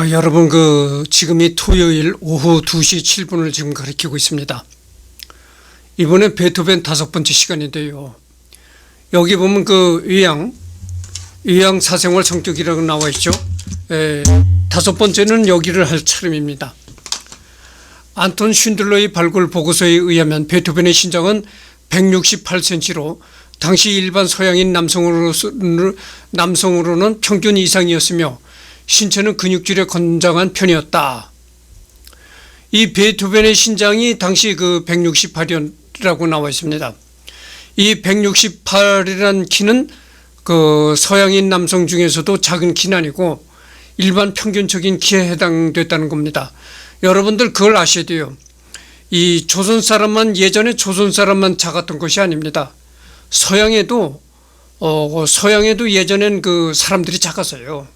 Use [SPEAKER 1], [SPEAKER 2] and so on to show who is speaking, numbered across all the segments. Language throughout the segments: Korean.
[SPEAKER 1] 여러분, 지금이 토요일 오후 2시 7분을 지금 가리키고 있습니다. 이번에 베토벤 5번째 시간인데요. 여기 보면 의양 사생활 성격이라고 나와 있죠. 5번째는 여기를 할 차림입니다. 안톤 쉰들러의 발굴 보고서에 의하면 베토벤의 신장은 168cm로 당시 일반 서양인 남성으로는 평균 이상이었으며 신체는 근육질에 건장한 편이었다. 이 베토벤의 신장이 당시 168이라고 나와 있습니다. 이 168이라는 키는 서양인 남성 중에서도 작은 키는 아니고 일반 평균적인 키에 해당됐다는 겁니다. 여러분들 그걸 아셔야 돼요. 이 예전에 조선 사람만 작았던 것이 아닙니다. 서양에도 예전엔 사람들이 작았어요.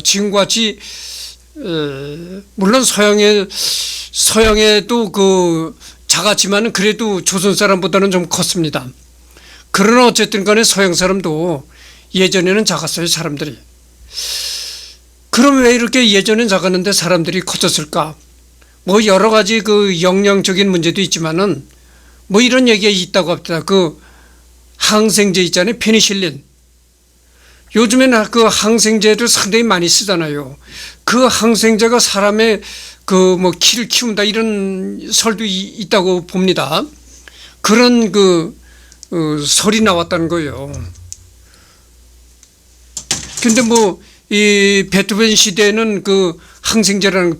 [SPEAKER 1] 지금과 같이 물론 서양에도 작았지만 그래도 조선 사람보다는 좀 컸습니다. 그러나 어쨌든 간에 서양 사람도 예전에는 작았어요, 사람들이. 그럼 왜 이렇게 예전엔 작았는데 사람들이 커졌을까? 여러 가지 영양적인 문제도 있지만은 이런 얘기가 있다고 합니다. 항생제 있잖아요, 페니실린. 요즘에는 항생제를 상당히 많이 쓰잖아요. 그 항생제가 사람의 키를 키운다 이런 설도 있다고 봅니다. 그런 설이 나왔다는 거예요. 근데 이 베토벤 시대에는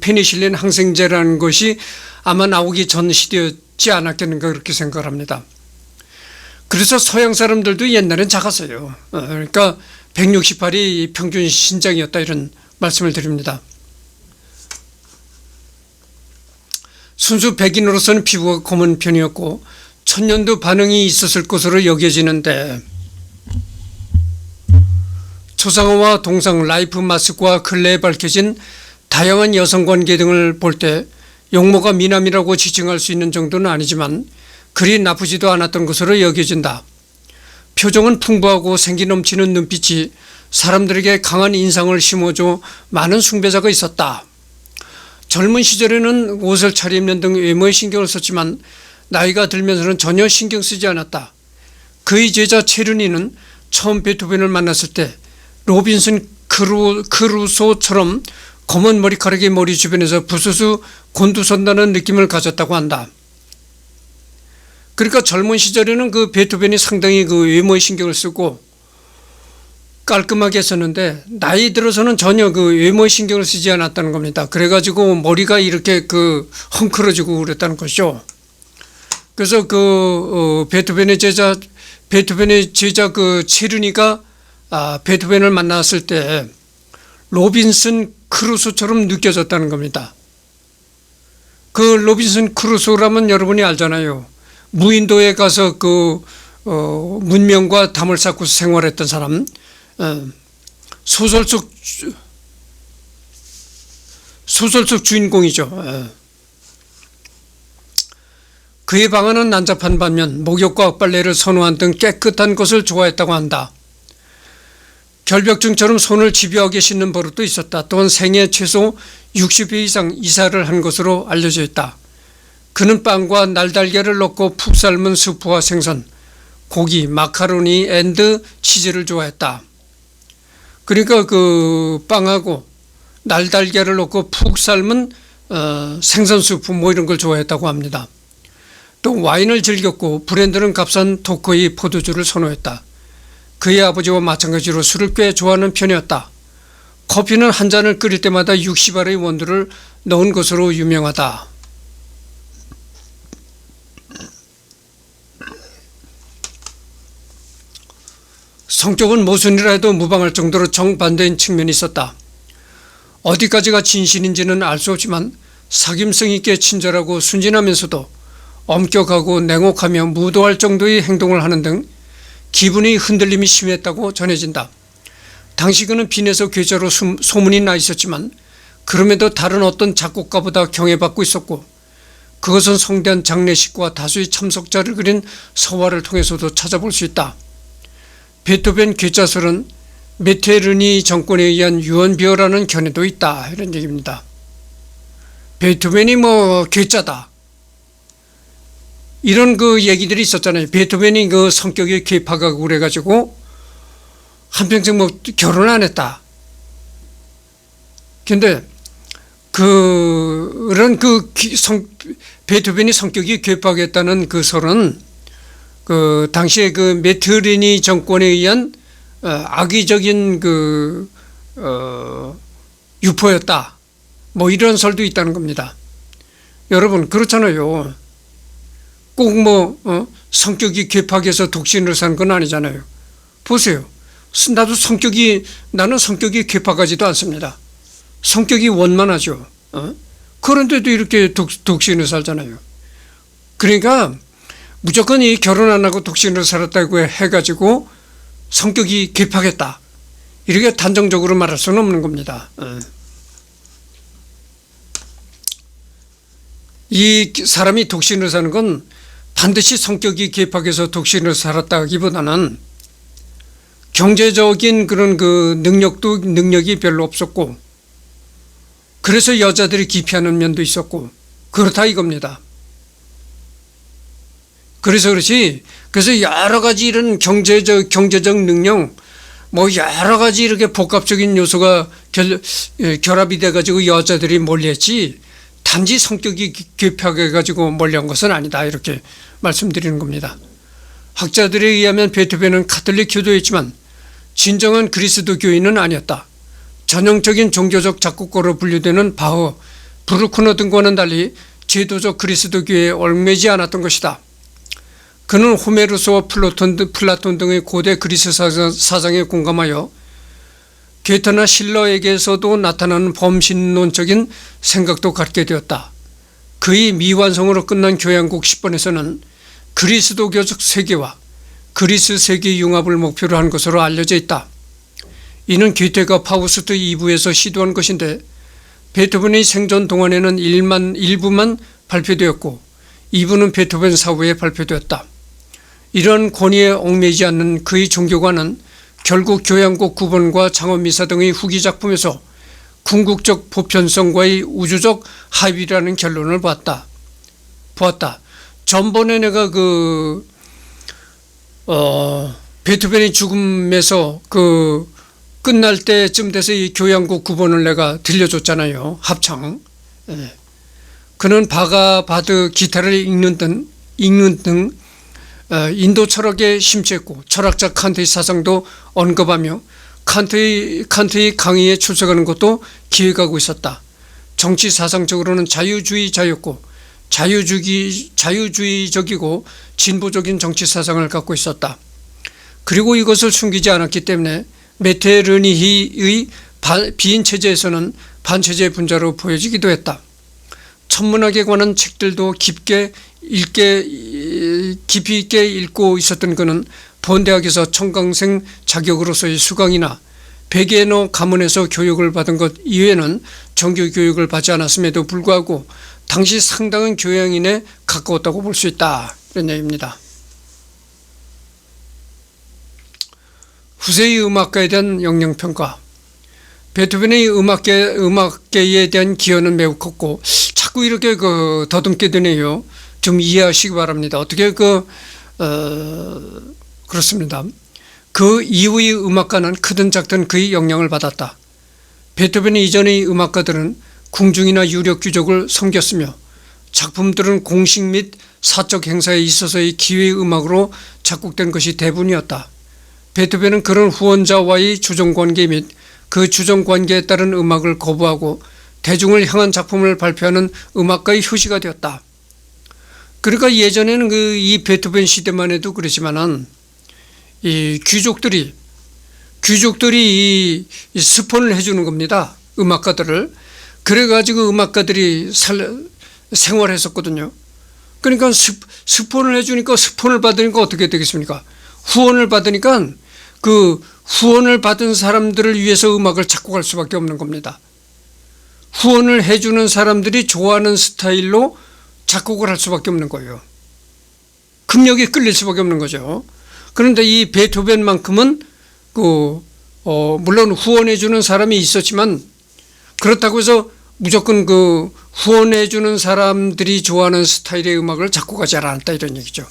[SPEAKER 1] 페니실린 항생제라는 것이 아마 나오기 전 시대였지 않았겠는가 그렇게 생각을 합니다. 그래서 서양 사람들도 옛날엔 작았어요. 그러니까 168이 평균 신장이었다 이런 말씀을 드립니다. 순수 백인으로서는 피부가 검은 편이었고 천년도 반응이 있었을 것으로 여겨지는데 초상화와 동상, 라이프 마스크와 근래에 밝혀진 다양한 여성관계 등을 볼 때 용모가 미남이라고 지칭할 수 있는 정도는 아니지만 그리 나쁘지도 않았던 것으로 여겨진다. 표정은 풍부하고 생기 넘치는 눈빛이 사람들에게 강한 인상을 심어줘 많은 숭배자가 있었다. 젊은 시절에는 옷을 차려입는 등 외모에 신경을 썼지만 나이가 들면서는 전혀 신경 쓰지 않았다. 그의 제자 체르니는 처음 베토벤을 만났을 때 로빈슨 크루소처럼 검은 머리카락이 머리 주변에서 부스스 곤두선다는 느낌을 가졌다고 한다. 그러니까 젊은 시절에는 베토벤이 상당히 외모에 신경을 쓰고 깔끔하게 했었는데 나이 들어서는 전혀 외모에 신경을 쓰지 않았다는 겁니다. 그래가지고 머리가 이렇게 헝클어지고 그랬다는 것이죠. 그래서 베토벤의 제자 체르니가 베토벤을 만났을 때 로빈슨 크루소처럼 느껴졌다는 겁니다. 로빈슨 크루소라면 여러분이 알잖아요. 무인도에 가서 문명과 담을 쌓고 생활했던 사람, 소설 속 주인공이죠. 그의 방안은 난잡한 반면 목욕과 엇빨래를 선호한 등 깨끗한 것을 좋아했다고 한다. 결벽증처럼 손을 집요하게 씻는 버릇도 있었다. 또한 생애 최소 60회 이상 이사를 한 것으로 알려져 있다. 그는 빵과 날달걀을 넣고 푹 삶은 수프와 생선, 고기, 마카로니 앤드 치즈를 좋아했다. 그러니까 빵하고 날달걀을 넣고 푹 삶은 생선 수프 이런 걸 좋아했다고 합니다. 또 와인을 즐겼고 브랜드는 값싼 토크의 포도주를 선호했다. 그의 아버지와 마찬가지로 술을 꽤 좋아하는 편이었다. 커피는 한 잔을 끓일 때마다 60알의 원두를 넣은 것으로 유명하다. 성격은 모순이라 해도 무방할 정도로 정반대인 측면이 있었다. 어디까지가 진실인지는 알 수 없지만 사귐성 있게 친절하고 순진하면서도 엄격하고 냉혹하며 무도할 정도의 행동을 하는 등 기분의 흔들림이 심했다고 전해진다. 당시 그는 빈에서 괴짜로 소문이 나 있었지만 그럼에도 다른 어떤 작곡가보다 경애받고 있었고 그것은 성대한 장례식과 다수의 참석자를 그린 서화를 통해서도 찾아볼 수 있다. 베토벤 괴짜설은 메테르니 정권에 의한 유언비어라는 견해도 있다, 이런 얘기입니다. 베토벤이 뭐 괴짜다, 이런 그 얘기들이 있었잖아요. 베토벤이 그 성격이 괴팍하고 그래가지고 한평생 뭐 결혼 안 했다. 근데 그런 베토벤이 성격이 괴팍했다는 그 설은 그 당시에 그 메테르니 정권에 의한 악의적인 유포였다, 뭐 이런 설도 있다는 겁니다. 여러분, 그렇잖아요. 꼭 뭐 성격이 괴팍해서 독신을 사는 건 아니잖아요. 보세요. 나는 성격이 괴팍하지도 않습니다. 성격이 원만하죠. 그런데도 이렇게 독신을 살잖아요. 그러니까 무조건 이 결혼 안 하고 독신을 살았다고 해가지고 성격이 괴팍했다, 이렇게 단정적으로 말할 수는 없는 겁니다. 이 사람이 독신을 사는 건 반드시 성격이 괴팍해서 독신을 살았다기보다는 경제적인 그런 능력이 별로 없었고, 그래서 여자들이 기피하는 면도 있었고, 그렇다 이겁니다. 그래서 여러 가지 이런 경제적 능력, 뭐 여러 가지 이렇게 복합적인 요소가 결합이 돼가지고 여자들이 몰려했지, 단지 성격이 괴팍해가지고 몰려온 것은 아니다, 이렇게 말씀드리는 겁니다. 학자들에 의하면 베토벤은 카톨릭 교도였지만 진정한 그리스도 교인은 아니었다. 전형적인 종교적 작곡가로 분류되는 바흐, 브루크너 등과는 달리 제도적 그리스도교에 얽매지 않았던 것이다. 그는 호메로스와 플라톤 등의 고대 그리스 사상에 공감하여 게테나 실러에게서도 나타나는 범신론적인 생각도 갖게 되었다. 그의 미완성으로 끝난 교양곡 10번에서는 그리스도교적 세계와 그리스 세계 융합을 목표로 한 것으로 알려져 있다. 이는 괴테가 파우스트 2부에서 시도한 것인데 베토벤의 생전 동안에는 일부만 발표되었고 2부는 베토벤 사후에 발표되었다. 이런 권위에 얽매이지 않는 그의 종교관은 결국 교향곡 9번과 장엄미사 등의 후기 작품에서 궁극적 보편성과의 우주적 합의라는 결론을 보았다. 전번에 내가 베토벤의 죽음에서 끝날 때쯤 돼서 이 교향곡 9번을 내가 들려줬잖아요. 합창. 그는 바가 바드 기타를 읽는 등 인도 철학에 심취했고 철학자 칸트의 사상도 언급하며 칸트의 강의에 출석하는 것도 기획하고 있었다. 정치 사상적으로는 자유주의자였고 자유주의적이고 진보적인 정치 사상을 갖고 있었다. 그리고 이것을 숨기지 않았기 때문에 메테르니히의 비인 체제에서는 반체제 분자로 보여지기도 했다. 천문학에 관한 책들도 깊이 있게 읽고 있었던 그는 본대학에서 청강생 자격으로서의 수강이나 백예너 가문에서 교육을 받은 것 이외에는 정규 교육을 받지 않았음에도 불구하고 당시 상당한 교양인에 가까웠다고 볼 수 있다, 이런 얘기입니다. 후세의 음악가에 대한 영향평가. 베토벤의 음악계에 대한 기여는 매우 컸고 자꾸 이렇게 더듬게 되네요. 좀 이해하시기 바랍니다. 어떻게 그렇습니다. 그 이후의 음악가는 크든 작든 그의 영향을 받았다. 베토벤 이전의 음악가들은 궁중이나 유력 귀족을 섬겼으며 작품들은 공식 및 사적 행사에 있어서의 기회의 음악으로 작곡된 것이 대부분이었다. 베토벤은 그런 후원자와의 주종관계 및 그 주종관계에 따른 음악을 거부하고 대중을 향한 작품을 발표하는 음악가의 효시가 되었다. 그러니까 예전에는 이 베토벤 시대만 해도 그렇지만은 이 귀족들이 이 스폰을 해주는 겁니다. 음악가들을. 그래가지고 음악가들이 생활했었거든요. 그러니까 스폰을 해주니까, 스폰을 받으니까 어떻게 되겠습니까? 후원을 받으니까 그 후원을 받은 사람들을 위해서 음악을 작곡할 수밖에 없는 겁니다. 후원을 해주는 사람들이 좋아하는 스타일로 작곡을 할 수밖에 없는 거예요. 금력이 끌릴 수밖에 없는 거죠. 그런데 이 베토벤만큼은 물론 후원해 주는 사람이 있었지만 그렇다고 해서 무조건 그 후원해 주는 사람들이 좋아하는 스타일의 음악을 작곡하지 잘 않았다 이런 얘기죠.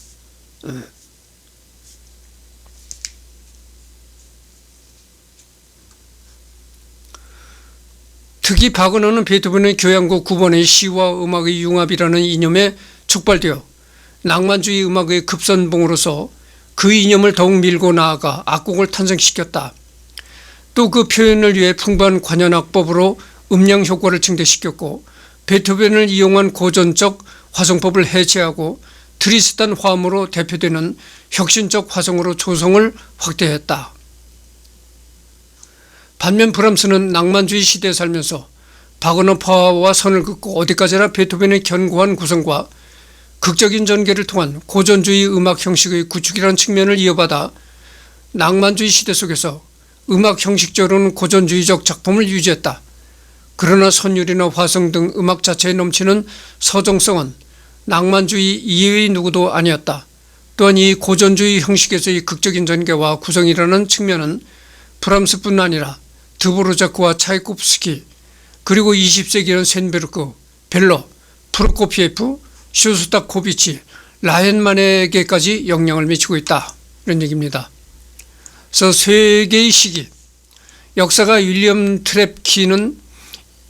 [SPEAKER 1] 특히 바그너는 베토벤의 교향곡 9번의 시와 음악의 융합이라는 이념에 촉발되어 낭만주의 음악의 급선봉으로서 그 이념을 더욱 밀고 나아가 악곡을 탄생시켰다. 또 그 표현을 위해 풍부한 관현악법으로 음량 효과를 증대시켰고 베토벤을 이용한 고전적 화성법을 해체하고 트리스탄 화음으로 대표되는 혁신적 화성으로 조성을 확대했다. 반면 브람스는 낭만주의 시대에 살면서 바그너파와 선을 긋고 어디까지나 베토벤의 견고한 구성과 극적인 전개를 통한 고전주의 음악 형식의 구축이라는 측면을 이어받아 낭만주의 시대 속에서 음악 형식적으로는 고전주의적 작품을 유지했다. 그러나 선율이나 화성 등 음악 자체에 넘치는 서정성은 낭만주의 이외의 누구도 아니었다. 또한 이 고전주의 형식에서의 극적인 전개와 구성이라는 측면은 브람스뿐 아니라 드보르자크와 차이코프스키 그리고 20세기에는 샌베르크, 벨러, 프로코피에프, 쇼스타코비치, 라헨만에게까지 영향을 미치고 있다. 이런 얘기입니다. 그래서 세 개의 시기, 역사가 윌리엄 트랩키는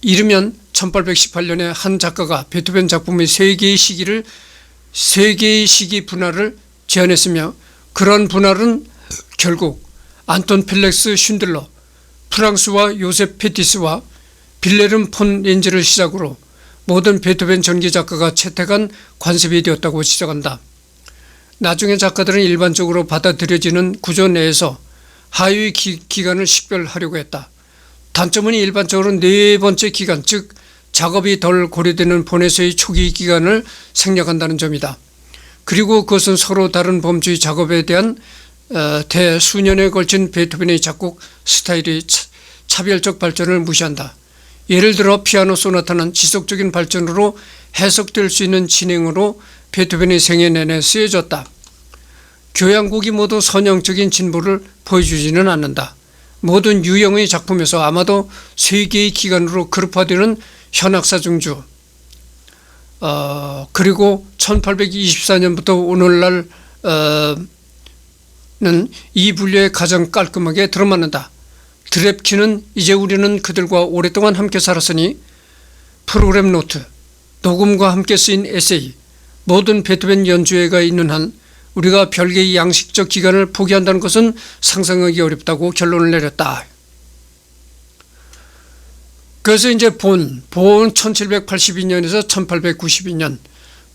[SPEAKER 1] 이르면 1818년에 한 작가가 베토벤 작품의 세 개의 시기 분할을 제안했으며 그런 분할은 결국 안톤 펠렉스 슌들러, 프랑스와 요셉 페티스와 빌레름 폰 렌즈를 시작으로 모든 베토벤 전기 작가가 채택한 관습이 되었다고 지적한다. 나중에 작가들은 일반적으로 받아들여지는 구조 내에서 하위 기간을 식별하려고 했다. 단점은 일반적으로 네 번째 기간, 즉 작업이 덜 고려되는 폰에서의 초기 기간을 생략한다는 점이다. 그리고 그것은 서로 다른 범주의 작업에 대한 대수년에 걸친 베토벤의 작곡 스타일의 차별적 발전을 무시한다. 예를 들어 피아노 소나타는 지속적인 발전으로 해석될 수 있는 진행으로 베토벤의 생애 내내 쓰여졌다. 교향곡이 모두 선형적인 진보를 보여주지는 않는다. 모든 유형의 작품에서 아마도 세 개의 기간으로 그룹화되는 현악사중주 그리고 1824년부터 오늘날은 이 분류에 가장 깔끔하게 들어맞는다. 드랩키는 이제 우리는 그들과 오랫동안 함께 살았으니 프로그램 노트, 녹음과 함께 쓰인 에세이, 모든 베토벤 연주회가 있는 한 우리가 별개의 양식적 기간을 포기한다는 것은 상상하기 어렵다고 결론을 내렸다. 그래서 이제 본 1782년에서 1892년,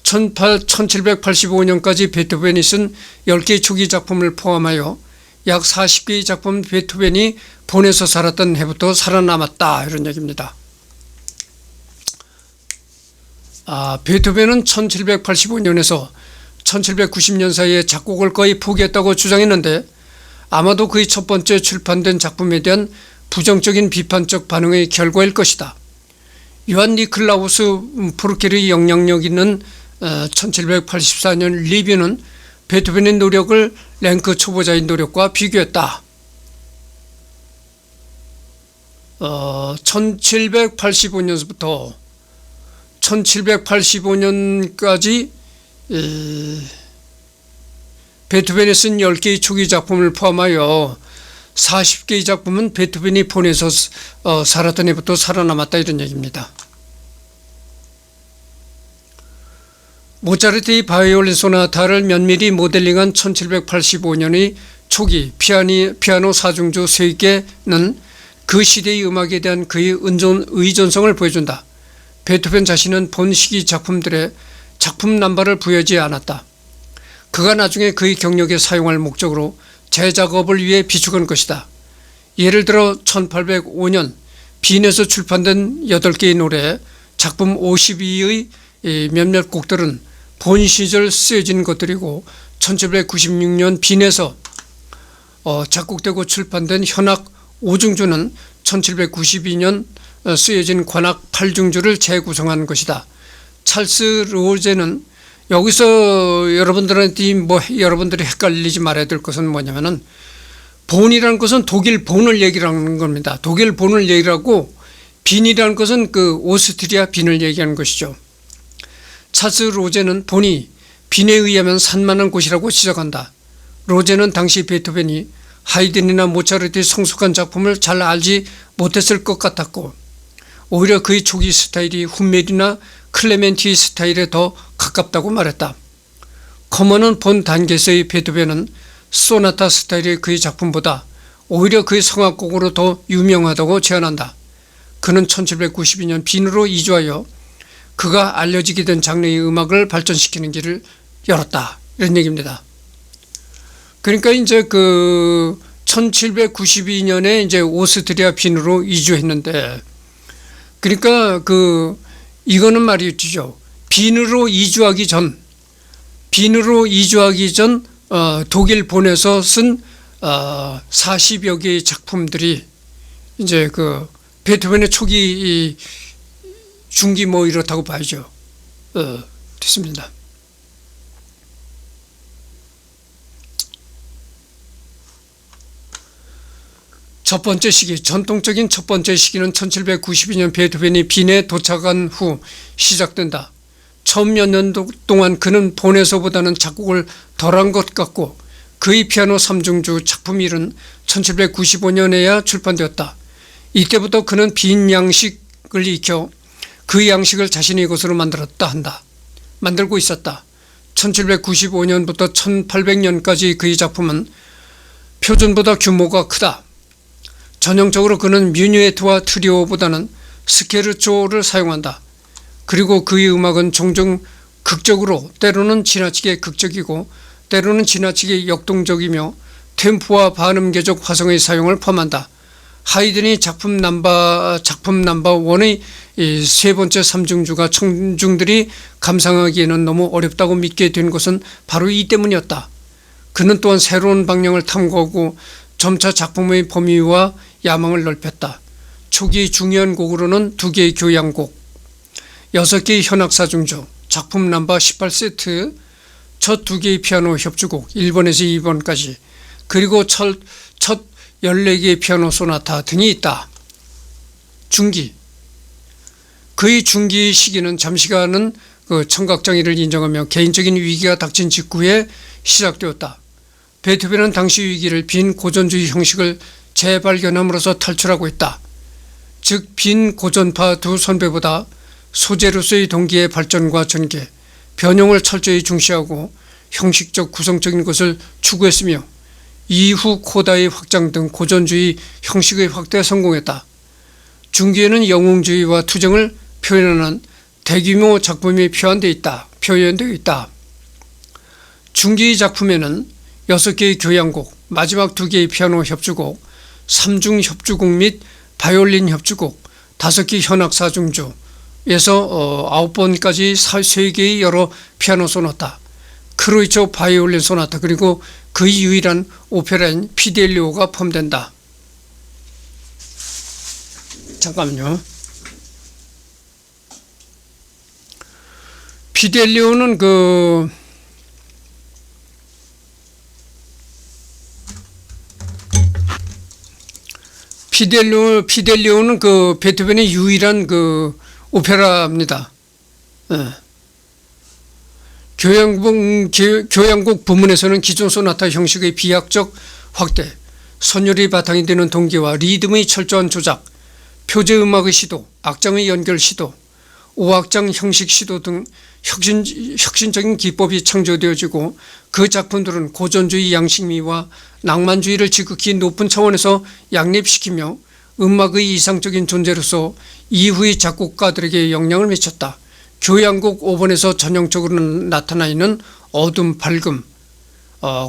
[SPEAKER 1] 1785년까지 베토벤이 쓴 10개의 초기 작품을 포함하여 약 40개의 작품 베토벤이 본에서 살았던 해부터 살아남았다. 이런 얘기입니다. 베토벤은 1785년에서 1790년 사이에 작곡을 거의 포기했다고 주장했는데 아마도 그의 첫 번째 출판된 작품에 대한 부정적인 비판적 반응의 결과일 것이다. 요한 니클라우스 포르켈의 영향력 있는 1784년 리뷰는 베토벤의 노력을 랭크 초보자의 노력과 비교했다. 1785년부터 1785년까지 베토벤이 쓴 10개의 초기 작품을 포함하여 40개의 작품은 베토벤이 폰에서 살았던 해부터 살아남았다. 이런 얘기입니다. 모차르트의 바이올린 소나타를 면밀히 모델링한 1785년의 초기 피아노 사중주 3개는 그 시대의 음악에 대한 그의 의존성을 보여준다. 베토벤 자신은 본 시기 작품들의 작품 남발을 부여하지 않았다. 그가 나중에 그의 경력에 사용할 목적으로 재작업을 위해 비축한 것이다. 예를 들어 1805년 빈에서 출판된 8개의 노래 작품 52의 몇몇 곡들은 본 시절 쓰여진 것들이고 1796년 빈에서 작곡되고 출판된 현악 5중주는 1792년 쓰여진 관악 8중주를 재구성한 것이다. 찰스 로제는 여기서 여러분들한테 여러분들이 헷갈리지 말아야 될 것은 뭐냐면은 본이라는 것은 독일 본을 얘기하는 겁니다. 독일 본을 얘기하고 빈이라는 것은 그 오스트리아 빈을 얘기하는 것이죠. 찰스 로제는 본이 빈에 의하면 산만한 곳이라고 지적한다. 로제는 당시 베토벤이 하이든이나 모차르트의 성숙한 작품을 잘 알지 못했을 것 같았고 오히려 그의 초기 스타일이 훈멜이나 클레멘티의 스타일에 더 가깝다고 말했다. 커먼은 본 단계에서의 베토벤은 소나타 스타일의 그의 작품보다 오히려 그의 성악곡으로 더 유명하다고 제안한다. 그는 1792년 빈으로 이주하여 그가 알려지게 된 장르의 음악을 발전시키는 길을 열었다. 이런 얘기입니다. 그러니까 이제 그 1792년에 이제 오스트리아 빈으로 이주했는데 그러니까 이거는 말이죠. 빈으로 이주하기 전 독일 본에서 쓴 40여 개의 작품들이 이제 그 베토벤의 초기 중기 뭐 이렇다고 봐야죠. 됐습니다. 첫 번째 시기, 전통적인 첫 번째 시기는 1792년 베토벤이 빈에 도착한 후 시작된다. 처음 몇 년 동안 그는 본에서보다는 작곡을 덜한 것 같고 그의 피아노 3중주 작품 1은 1795년에야 출판되었다. 이때부터 그는 빈 양식을 익혀 그 양식을 자신의 것으로 만들고 있었다. 1795년부터 1800년까지 그의 작품은 표준보다 규모가 크다. 전형적으로 그는 뮤니에트와 트리오보다는 스케르초를 사용한다. 그리고 그의 음악은 종종 극적으로 때로는 지나치게 극적이고 때로는 지나치게 역동적이며 템포와 반음계적 화성의 사용을 포함한다. 하이든이 작품 넘버 1의 세 번째 3중주가 청중들이 감상하기에는 너무 어렵다고 믿게 된 것은 바로 이 때문이었다. 그는 또한 새로운 방향을 탐구하고 점차 작품의 범위와 야망을 넓혔다. 초기 중요한 곡으로는 2개의 교향곡, 6개의 현악사중조, 작품 넘버 18세트, 첫 2개의 피아노 협주곡 1번에서 2번까지, 그리고 첫 14개의 피아노 소나타 등이 있다. 중기, 그의 중기 시기는 잠시간은 그 청각장애를 인정하며 개인적인 위기가 닥친 직후에 시작되었다. 베토벤은 당시 위기를 빈 고전주의 형식을 재발견함으로써 탈출하고 있다. 즉 빈 고전파 두 선배보다 소재로서의 동기의 발전과 전개, 변형을 철저히 중시하고 형식적 구성적인 것을 추구했으며 이후 코다의 확장 등 고전주의 형식의 확대에 성공했다. 중기에는 영웅주의와 투정을 표현하는 대규모 작품이 표현되어 있다. 중기 작품에는 6개의 교향곡, 마지막 2개의 피아노 협주곡, 3중 협주곡 및 바이올린 협주곡, 5개 현악 사중주에서 9번까지 3개의 여러 피아노 소나타, 크로이츠 바이올린 소나타, 그리고 그의 유일한 오페라인 피델리오가 포함된다. 잠깐만요. 피델리오는 피델리오는 베토벤의 유일한 오페라입니다. 교향곡 부문에서는 기존 소나타 형식의 비약적 확대, 선율이 바탕이 되는 동기와 리듬의 철저한 조작, 표제음악의 시도, 악장의 연결 시도, 5악장 형식 시도 등 혁신적인 기법이 창조되어지고 그 작품들은 고전주의 양식미와 낭만주의를 지극히 높은 차원에서 양립시키며 음악의 이상적인 존재로서 이후의 작곡가들에게 영향을 미쳤다. 교향곡 5번에서 전형적으로 나타나 있는 어둠, 밝음,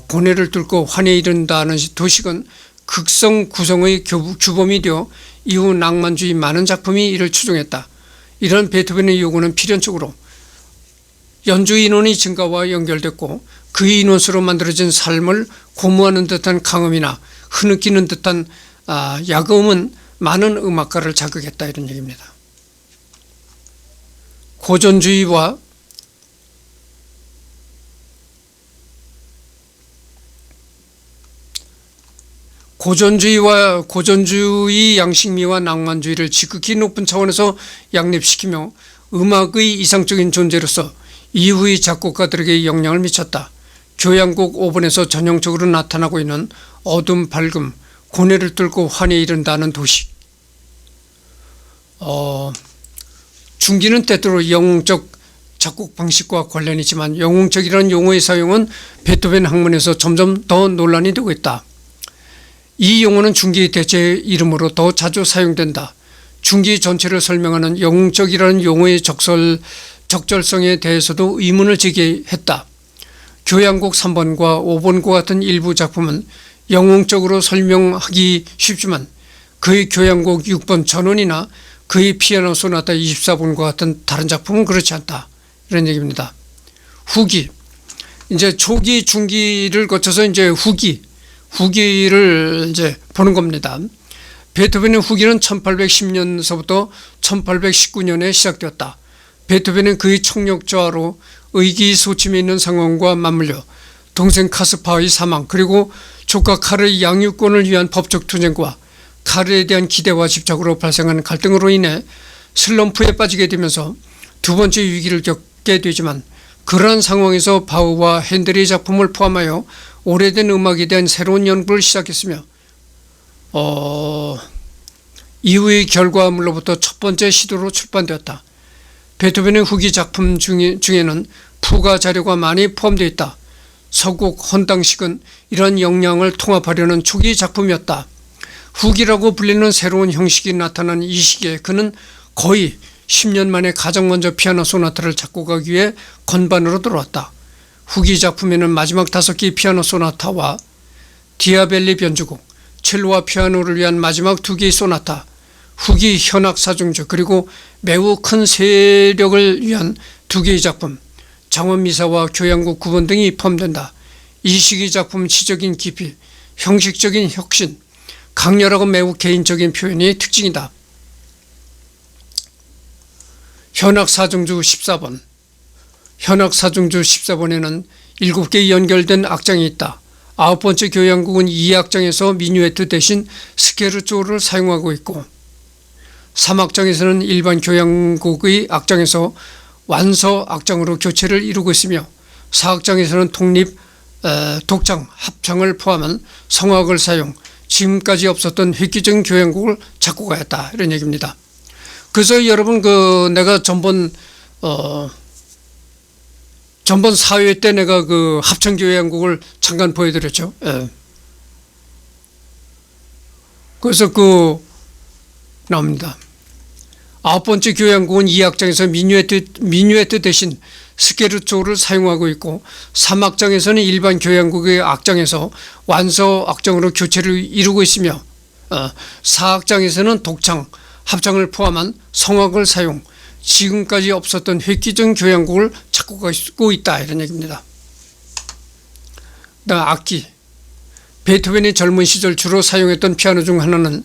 [SPEAKER 1] 고뇌를 뚫고 환희에 이른다는 도식은 극성 구성의 규범이 되어 이후 낭만주의 많은 작품이 이를 추종했다. 이런 베토벤의 요구는 필연적으로 연주 인원의 증가와 연결됐고 그의 인원수로 만들어진 삶을 고무하는 듯한 강음이나 흐느끼는 듯한 야금은 많은 음악가를 자극했다, 이런 얘기입니다. 고전주의와 고전주의 양식미와 낭만주의를 지극히 높은 차원에서 양립시키며 음악의 이상적인 존재로서 이후의 작곡가들에게 영향을 미쳤다. 교향곡 5번에서 전형적으로 나타나고 있는 어둠, 밝음, 고뇌를 뚫고 환희에 이른다는 도식. 중기는 때때로 영웅적 작곡 방식과 관련이 있지만 영웅적이라는 용어의 사용은 베토벤 학문에서 점점 더 논란이 되고 있다. 이 용어는 중기의 대체 이름으로 더 자주 사용된다. 중기 전체를 설명하는 영웅적이라는 용어의 적절성에 대해서도 의문을 제기했다. 교향곡 3번과 5번과 같은 일부 작품은 영웅적으로 설명하기 쉽지만 그의 교향곡 6번 전원이나 그의 피아노 소나타 24번과 같은 다른 작품은 그렇지 않다. 이런 얘기입니다. 후기. 이제 초기, 중기를 거쳐서 이제 후기를 이제 보는 겁니다. 베토벤의 후기는 1810년서부터 1819년에 시작되었다. 베토벤은 그의 청력저하로 의기소침해 있는 상황과 맞물려 동생 카스파의 사망 그리고 조카 카르의 양육권을 위한 법적 투쟁과 카르에 대한 기대와 집착으로 발생한 갈등으로 인해 슬럼프에 빠지게 되면서 두 번째 위기를 겪게 되지만 그러한 상황에서 바흐와 핸델의 작품을 포함하여 오래된 음악에 대한 새로운 연구를 시작했으며 이후의 결과물로부터 첫 번째 시도로 출판되었다. 베토벤의 후기 작품 중에는 부가 자료가 많이 포함되어 있다. 서곡 헌당식은 이런 역량을 통합하려는 초기 작품이었다. 후기라고 불리는 새로운 형식이 나타난 이 시기에 그는 거의 10년 만에 가장 먼저 피아노 소나타를 작곡하기 위해 건반으로 들어왔다. 후기 작품에는 마지막 5개의 피아노 소나타와 디아벨리 변주곡, 첼로와 피아노를 위한 마지막 2개의 소나타, 후기 현악 사중주 그리고 매우 큰 세력을 위한 2개의 작품, 장원미사와 교향곡 9번 등이 포함된다. 이 시기 작품 지적인 깊이, 형식적인 혁신, 강렬하고 매우 개인적인 표현이 특징이다. 현악사중주 14번. 현악사중주 14번에는 7개의 연결된 악장이 있다. 9번째 교향곡은 이 악장에서 미뉴에트 대신 스케르초를 사용하고 있고 3악장에서는 일반 교향곡의 악장에서 완서 악장으로 교체를 이루고 있으며 4악장에서는 독창, 합창을 포함한 성악을 사용, 지금까지 없었던 획기적인 교향곡을 작곡하였다. 이런 얘기입니다. 그래서 여러분 내가 전번 4회 때 내가 합창 교향곡을 잠깐 보여드렸죠. 예. 그래서 나옵니다. 9번째 교향곡은 이 악장에서 미뉴에트 대신 스케르초를 사용하고 있고 3악장에서는 일반 교향곡의 악장에서 완서 악장으로 교체를 이루고 있으며 4악장에서는 독창, 합창을 포함한 성악을 사용, 지금까지 없었던 획기적인 교향곡을 작곡하고 있다. 이런 얘기입니다. 그다음 악기. 베토벤이 젊은 시절 주로 사용했던 피아노 중 하나는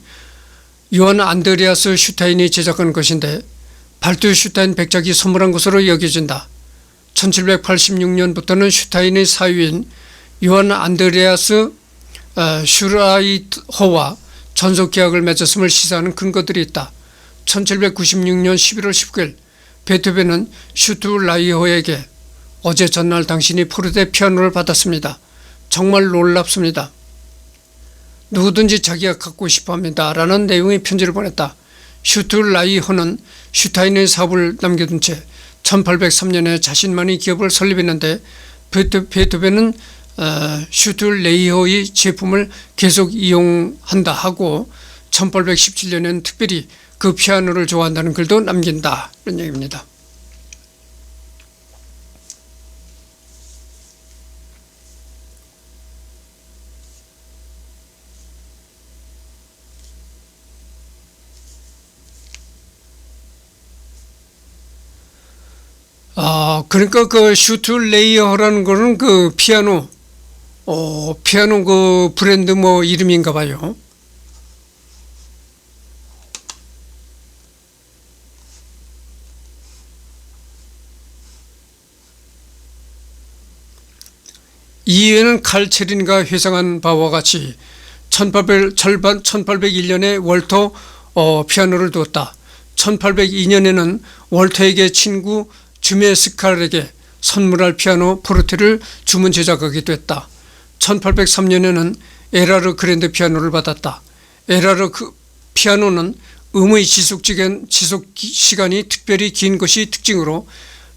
[SPEAKER 1] 요한 안드레아스 슈타인이 제작한 것인데 발트 슈타인 백작이 선물한 것으로 여겨진다. 1786년부터는 슈타인의 사위인 요한 안드레아스 슈라이허와 전속계약을 맺었음을 시사하는 근거들이 있다. 1796년 11월 19일 베토벤은 슈트라이허에게 어제 전날 당신이 포르테 피아노를 받았습니다. 정말 놀랍습니다. 누구든지 자기가 갖고 싶어합니다. 라는 내용의 편지를 보냈다. 슈트라이허는 슈타인의 사업을 남겨둔 채 1803년에 자신만의 기업을 설립했는데 베토벤은 슈트레이허의 제품을 계속 이용한다 하고 1817년에는 특별히 그 피아노를 좋아한다는 글도 남긴다. 이런 얘기입니다. 그러니까 슈트레이허라는 거는 피아노 브랜드 이름인가 봐요. 이외에는 칼 체린가 회상한 바와 같이 1801년에 월터 피아노를 두었다. 1802년에는 월터에게 친구 즈메스칼에게 선물할 피아노 포르테를 주문 제작하기도 했다. 1803년에는 에라르 그랜드 피아노를 받았다. 에라르 피아노는 음의 지속 시간이 특별히 긴 것이 특징으로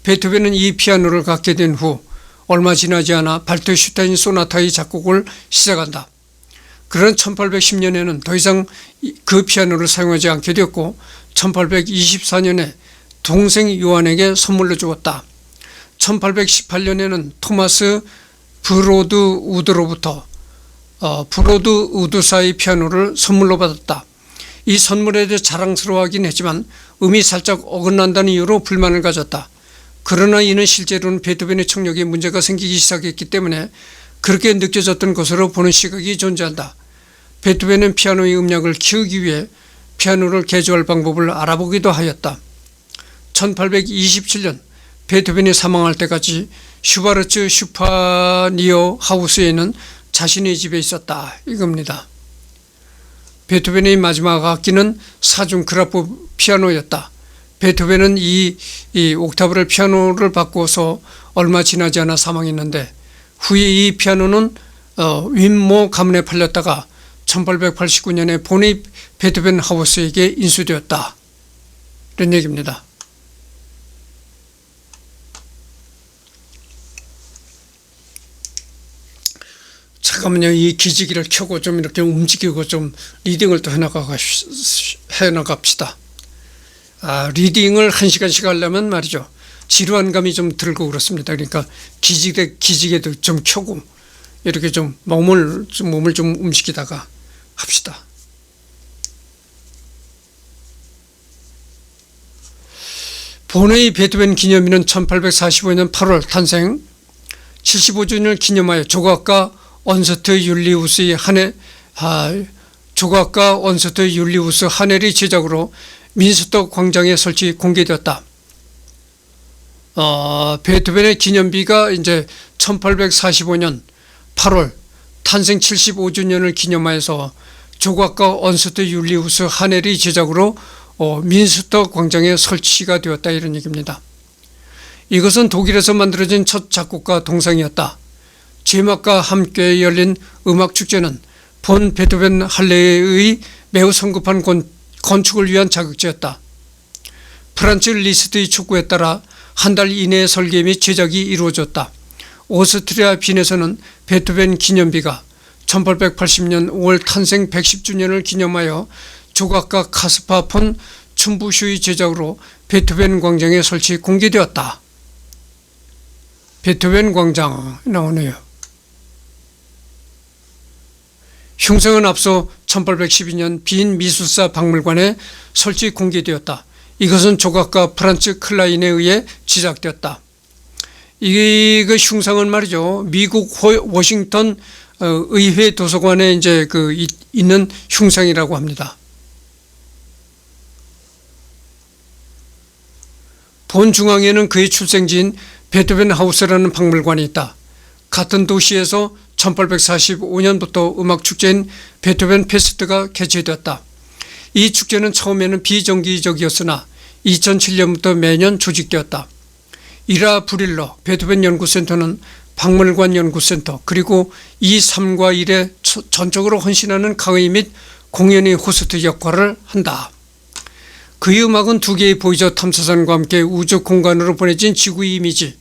[SPEAKER 1] 베토벤은 이 피아노를 갖게 된 후 얼마 지나지 않아 발트슈타인 소나타의 작곡을 시작한다. 그런 1810년에는 더 이상 그 피아노를 사용하지 않게 되었고 1824년에 동생 요한에게 선물로 주었다. 1818년에는 토마스 브로드 우드로부터 브로드 우드사의 피아노를 선물로 받았다. 이 선물에 대해 자랑스러워하긴 했지만 음이 살짝 어긋난다는 이유로 불만을 가졌다. 그러나 이는 실제로는 베토벤의 청력에 문제가 생기기 시작했기 때문에 그렇게 느껴졌던 것으로 보는 시각이 존재한다. 베토벤은 피아노의 음량을 키우기 위해 피아노를 개조할 방법을 알아보기도 하였다. 1827년 베토벤이 사망할 때까지 슈바르츠 슈파니어 하우스에는 자신의 집에 있었다 이겁니다. 베토벤의 마지막 악기는 사중 그라프 피아노였다. 베토벤은 이 옥타브를 피아노를 바꿔서 얼마 지나지 않아 사망했는데 후에 이 피아노는 윈모 가문에 팔렸다가 1889년에 보니 베토벤 하우스에게 인수되었다. 이런 얘기입니다. 잠깐만요. 이 기지기를 켜고 좀 이렇게 움직이고 좀 리딩을 또 해나갑시다. 리딩을 1시간씩 하려면 말이죠. 지루한 감이 좀 들고 그렇습니다. 그러니까 기지개도 좀 켜고 이렇게 좀 몸을 좀 움직이다가 합시다. 보네의 베토벤 기념일은 1845년 8월 탄생 75주년을 기념하여 조각가 언스트 율리우스 하넬의 제작으로 민스터 광장에 설치 공개되었다. 베토벤의 기념비가 이제 1845년 8월 탄생 75주년을 기념하여서 조각가 언스트 율리우스 하넬의 제작으로 민스터 광장에 설치가 되었다 이런 얘기입니다. 이것은 독일에서 만들어진 첫 작곡가 동상이었다. 제막과 함께 열린 음악축제는 본 베토벤 할례의 매우 성급한 건축을 위한 자극제였다. 프란츠 리스트의 촉구에 따라 한 달 이내에 설계 및 제작이 이루어졌다. 오스트리아 빈에서는 베토벤 기념비가 1880년 5월 탄생 110주년을 기념하여 조각가 카스파 폰 춘부슈의 제작으로 베토벤 광장에 설치 공개되었다. 베토벤 광장 나오네요. 흉상은 앞서 1812년 빈 미술사 박물관에 설치 공개되었다. 이것은 조각가 프란츠 클라인에 의해 제작되었다. 이 흉상은 말이죠. 미국 워싱턴 의회 도서관에 이제 있는 흉상이라고 합니다. 본 중앙에는 그의 출생지인 베토벤 하우스라는 박물관이 있다. 같은 도시에서 1845년부터 음악축제인 베토벤 페스트가 개최되었다. 이 축제는 처음에는 비정기적이었으나 2007년부터 매년 조직되었다. 이라 브릴러 베토벤 연구센터는 박물관 연구센터 그리고 이 3과 1에 전적으로 헌신하는 강의 및 공연의 호스트 역할을 한다. 그의 음악은 2개의 보이저 탐사선과 함께 우주 공간으로 보내진 지구의 이미지,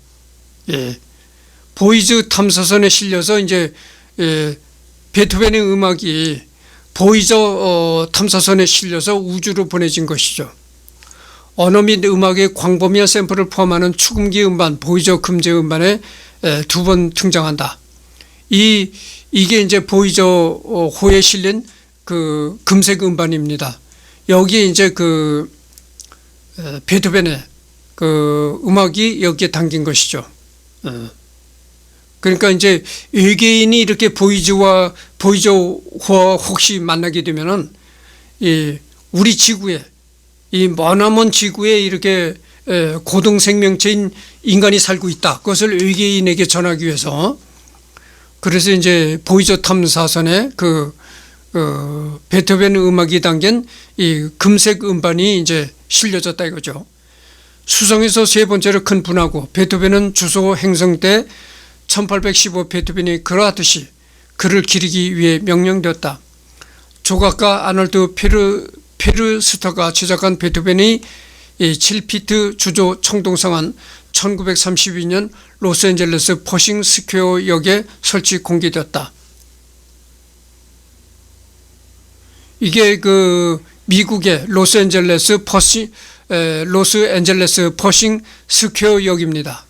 [SPEAKER 1] 보이즈 탐사선에 실려서 이제 베토벤의 음악이 보이저 탐사선에 실려서 우주로 보내진 것이죠. 언어 및 음악의 광범위한 샘플을 포함하는 축음기 음반, 보이저 금제 음반에 2번 등장한다. 이게 이제 보이저 호에 실린 그 금색 음반입니다. 여기에 이제 베토벤의 음악이 여기에 담긴 것이죠. 그러니까 이제 외계인이 이렇게 보이저와 혹시 만나게 되면은 우리 지구에 이 머나먼 지구에 이렇게 고등 생명체인 인간이 살고 있다. 그것을 외계인에게 전하기 위해서 그래서 이제 보이저 탐사선에 베토벤 음악이 담긴 이 금색 음반이 이제 실려졌다 이거죠. 수성에서 세 번째로 큰 분하고 베토벤은 주소 행성 때 1815 베토벤이 그러하듯이 그를 기리기 위해 명령되었다. 조각가 아놀드 페르스터가 제작한 베토벤의 7피트 주조 청동상은 1932년 로스앤젤레스 퍼싱 스퀘어 역에 설치 공개되었다. 이게 그 미국의 로스앤젤레스 퍼싱 스퀘어 역입니다.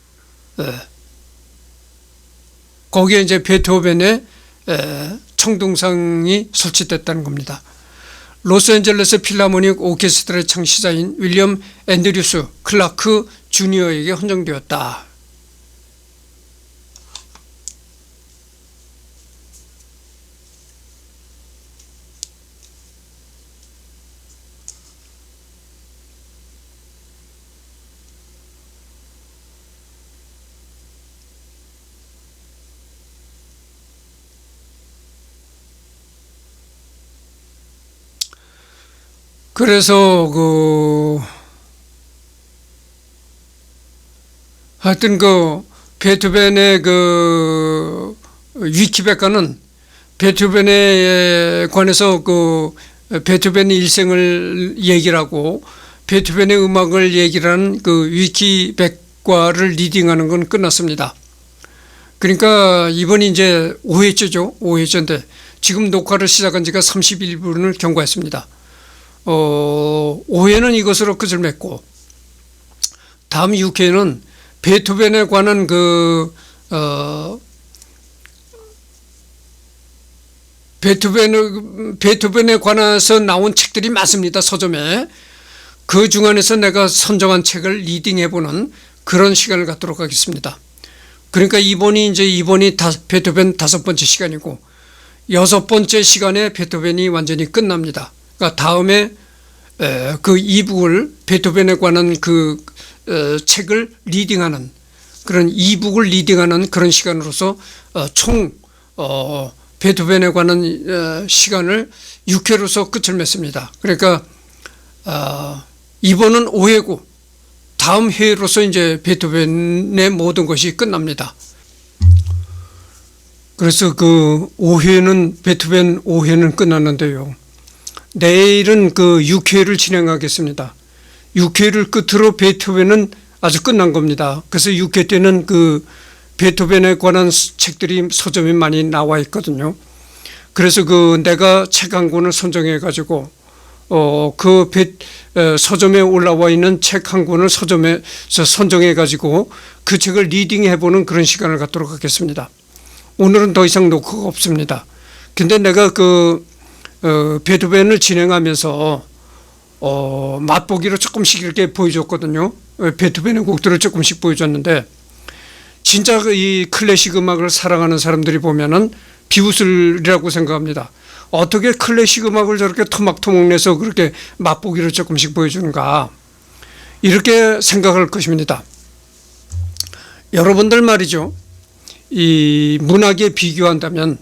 [SPEAKER 1] 거기에 이제 베토벤의 청동상이 설치됐다는 겁니다. 로스앤젤레스 필하모닉 오케스트라의 창시자인 윌리엄 앤드류스 클라크 주니어에게 헌정되었다. 그래서 하여튼 베토벤의 위키백과는 베토벤에 관해서 베토벤의 일생을 얘기를 하고 베토벤의 음악을 얘기를 하는 위키백과를 리딩하는 건 끝났습니다. 그러니까 이번이 이제 5회째죠. 5회째인데 지금 녹화를 시작한 지가 31분을 경과했습니다. 5회는 이것으로 끝을 맺고 다음 6회는 베토벤에 관한 베토벤에 관해서 나온 책들이 많습니다. 서점에. 그 중간에서 내가 선정한 책을 리딩해보는 그런 시간을 갖도록 하겠습니다. 그러니까 이번이 베토벤 5번째 시간이고 6번째 시간에 베토벤이 완전히 끝납니다. 그러니까 다음에 그 2북을 베토벤에 관한 책을 리딩하는 그런 2북을 리딩하는 그런 시간으로서 총 베토벤에 관한 시간을 6회로서 끝을 맺습니다. 그러니까 이번은 5회고 다음 회로서 이제 베토벤의 모든 것이 끝납니다. 그래서 5회는 베토벤 5회는 끝났는데요. 내일은 6회를 진행하겠습니다. 6회를 끝으로 베토벤은 아주 끝난 겁니다. 그래서 6회 때는 베토벤에 관한 책들이 서점에 많이 나와 있거든요. 그래서 내가 책 한 권을 선정해 가지고 서점에 올라와 있는 책 한 권을 서점에서 선정해 가지고 그 책을 리딩해 보는 그런 시간을 갖도록 하겠습니다. 오늘은 더 이상 녹화가 없습니다. 근데 내가 베토벤을 진행하면서 맛보기로 조금씩 이렇게 보여줬거든요. 베토벤의 곡들을 조금씩 보여줬는데 진짜 이 클래식 음악을 사랑하는 사람들이 보면은 비웃으리라고 생각합니다. 어떻게 클래식 음악을 저렇게 토막토막 내서 그렇게 맛보기로 조금씩 보여주는가 이렇게 생각할 것입니다. 여러분들 말이죠. 이 문학에 비유한다면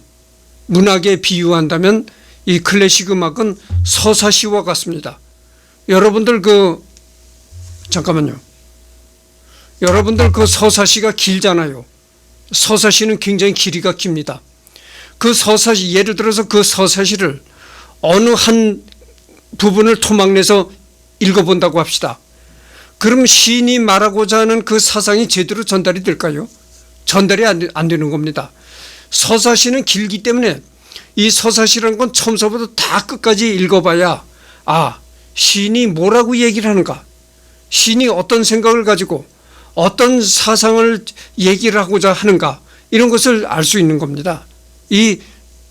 [SPEAKER 1] 이 클래식 음악은 서사시와 같습니다. 여러분들 잠깐만요. 여러분들 서사시가 길잖아요. 서사시는 굉장히 길이가 깁니다. 서사시, 예를 들어서 서사시를 어느 한 부분을 토막내서 읽어본다고 합시다. 그럼 시인이 말하고자 하는 사상이 제대로 전달이 될까요? 전달이 안 되는 겁니다. 서사시는 길기 때문에 이 서사시라는 건 처음서부터 다 끝까지 읽어봐야 시인이 뭐라고 얘기를 하는가, 시인이 어떤 생각을 가지고 어떤 사상을 얘기를 하고자 하는가 이런 것을 알 수 있는 겁니다. 이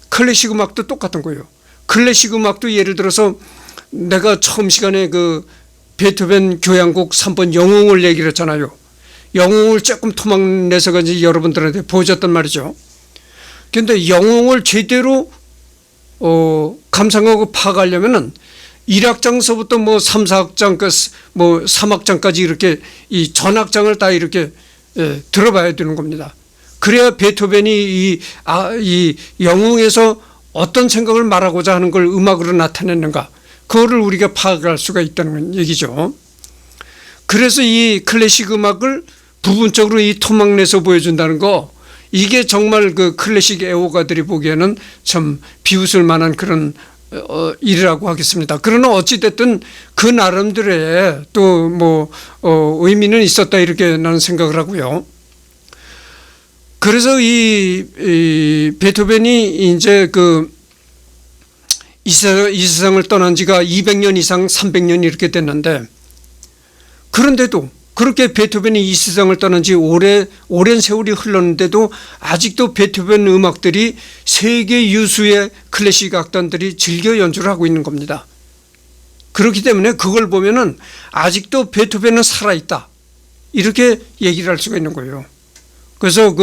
[SPEAKER 1] 클래식 음악도 똑같은 거예요. 클래식 음악도 예를 들어서 내가 처음 시간에 베토벤 교향곡 3번 영웅을 얘기를 했잖아요. 영웅을 조금 토막내서 가지고 여러분들한테 보여줬단 말이죠. 그런데 영웅을 제대로 감상하고 파악하려면은 1악장서부터 3, 4악장, 3악장까지 이렇게 이 전악장을 다 이렇게 들어봐야 되는 겁니다. 그래야 베토벤이 이 영웅에서 어떤 생각을 말하고자 하는 걸 음악으로 나타내는가, 그거를 우리가 파악할 수가 있다는 얘기죠. 그래서 이 클래식 음악을 부분적으로 이 토막 내서 보여준다는 거, 이게 정말 그 클래식 애호가들이 보기에는 참 비웃을 만한 그런 일이라고 하겠습니다. 그러나 어찌됐든 그 나름대로의 또 뭐 의미는 있었다, 이렇게 나는 생각을 하고요. 그래서 이 베토벤이 이제 이 세상을 떠난 지가 200년 이상 300년 이렇게 됐는데, 그런데도 그렇게 베토벤이 이 세상을 떠난 지 오랜 세월이 흘렀는데도 아직도 베토벤 음악들이 세계 유수의 클래식 악단들이 즐겨 연주를 하고 있는 겁니다. 그렇기 때문에 그걸 보면은 아직도 베토벤은 살아있다, 이렇게 얘기를 할 수가 있는 거예요. 그래서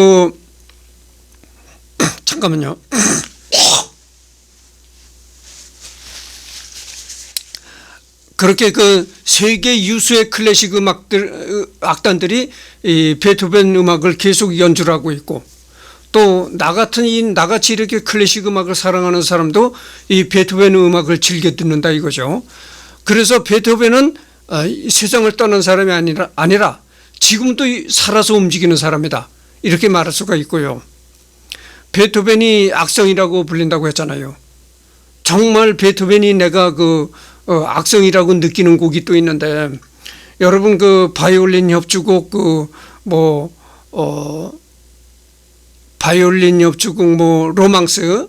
[SPEAKER 1] 잠깐만요. 그렇게 세계 유수의 클래식 악단들이 이 베토벤 음악을 계속 연주를 하고 있고, 또 나같이 이렇게 클래식 음악을 사랑하는 사람도 이 베토벤 음악을 즐겨 듣는다 이거죠. 그래서 베토벤은 세상을 떠난 사람이 아니라 지금도 살아서 움직이는 사람이다, 이렇게 말할 수가 있고요. 베토벤이 악성이라고 불린다고 했잖아요. 정말 베토벤이 내가 악성이라고 느끼는 곡이 또 있는데, 여러분 바이올린 협주곡 바이올린 협주곡 로망스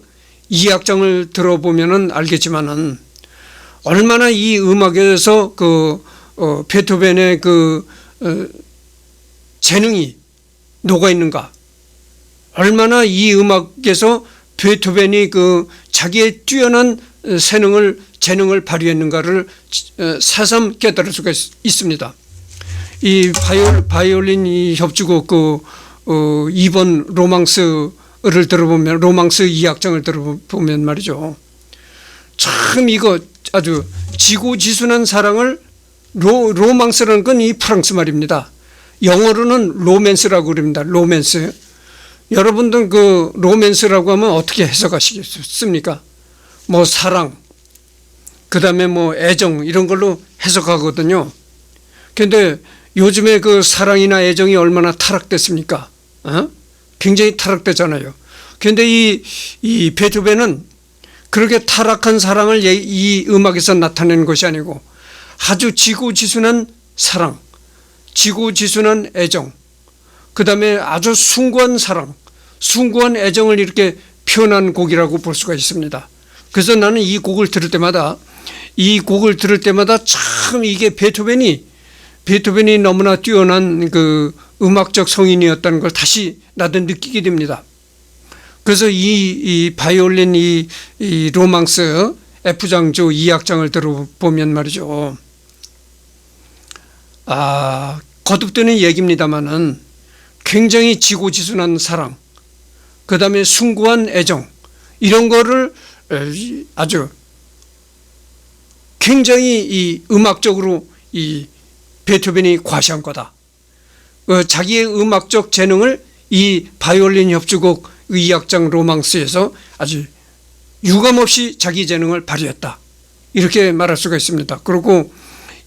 [SPEAKER 1] 2악장을 들어보면은 알겠지만은 얼마나 이 음악에서 베토벤의 재능이 녹아 있는가, 얼마나 이 음악에서 베토벤이 자기의 뛰어난 재능을 발휘했는가를 새삼 깨달을 수가 있습니다. 이 바이올린 이 협주곡 2번 로망스를 들어보면, 로망스 2악장을 들어보면 말이죠, 참 이거 아주 지고지순한 사랑을, 로망스라는 건 이 프랑스 말입니다. 영어로는 로맨스라고 그럽니다. 로맨스. 여러분들 로맨스라고 하면 어떻게 해석하시겠습니까? 사랑, 그 다음에 애정, 이런 걸로 해석하거든요. 근데 요즘에 사랑이나 애정이 얼마나 타락됐습니까? 굉장히 타락되잖아요. 근데 이 베토벤은 그렇게 타락한 사랑을 이 음악에서 나타내는 것이 아니고 아주 지고지순한 사랑, 지고지순한 애정, 그 다음에 아주 숭고한 사랑, 숭고한 애정을 이렇게 표현한 곡이라고 볼 수가 있습니다. 그래서 나는 이 곡을 들을 때마다 참 이게 베토벤이 너무나 뛰어난 음악적 성인이었다는 걸 다시 나도 느끼게 됩니다. 그래서 이 바이올린 이 로망스 F장조 2악장을 들어보면 말이죠, 거듭되는 얘기입니다만은 굉장히 지고지순한 사랑, 그 다음에 숭고한 애정, 이런 거를 아주 굉장히 이 음악적으로 이 베토벤이 과시한 거다. 자기의 음악적 재능을 이 바이올린 협주곡 2악장 로망스에서 아주 유감없이 자기 재능을 발휘했다, 이렇게 말할 수가 있습니다. 그리고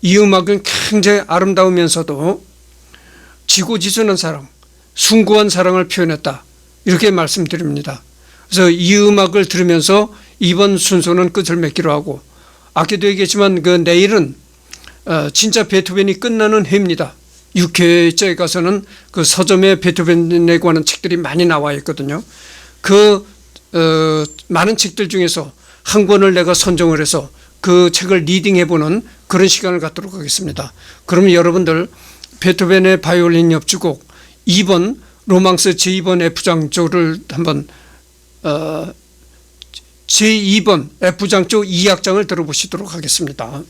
[SPEAKER 1] 이 음악은 굉장히 아름다우면서도 지고지순한 사랑, 숭고한 사랑을 표현했다, 이렇게 말씀드립니다. 그래서 이 음악을 들으면서 이번 순서는 끝을 맺기로 하고, 아까도 얘기했지만 내일은 진짜 베토벤이 끝나는 해입니다. 6회째 가서는 서점에 베토벤에 관한 책들이 많이 나와 있거든요. 많은 책들 중에서 한 권을 내가 선정을 해서 그 책을 리딩해보는 그런 시간을 갖도록 하겠습니다. 그러면 여러분들 베토벤의 바이올린 협주곡 2번 로망스 제2번 F장조를 한번 제2번 F장조 2악장을 들어보시도록 하겠습니다.